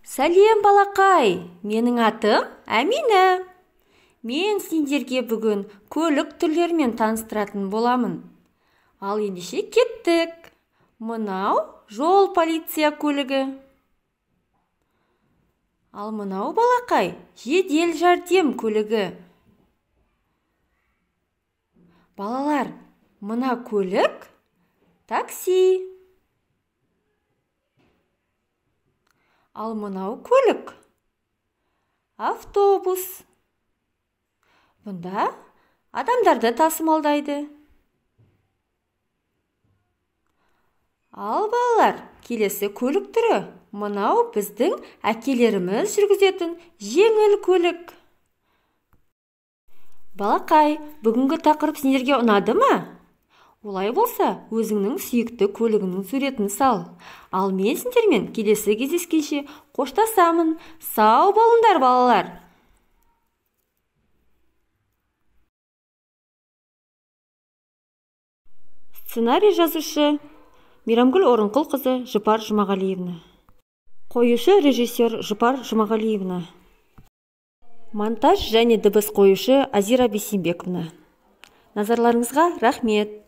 Сәлем балақай, менің атым Әмина. Мен сендерге бүгін көлік түрлерімен таныстыратын боламын. Ал ендеше кеттік. Мынау жол полиция көлігі. Ал мынау балақай жедел жәрдем көлігі. Балалар, мына көлік такси. Ал мынау көлік автобус. Бұнда адамдарды тасымалдайды. Ал балалар, келесі көлік түрі мынау біздің әкелеріміз жүргізетін жеңіл көлік. Балақай, бүгінгі тақырып сендерге ұнады ма? Олай болса, өзіңнің сүйікті көлігінің суретін сал. Ал мен сендермен келесі кездескенше қоштасамын. Сау болыңдар, балалар. Сценарий жазушы Мейрамгүл Орынқұлқызы Жұпар Жұмағалиевна. Қоюшы режиссер Жұпар Жұмағалиевна. Монтаж және дыбыс қоюшы Азира Бейсенбековна. Назарларыңызға рахмет.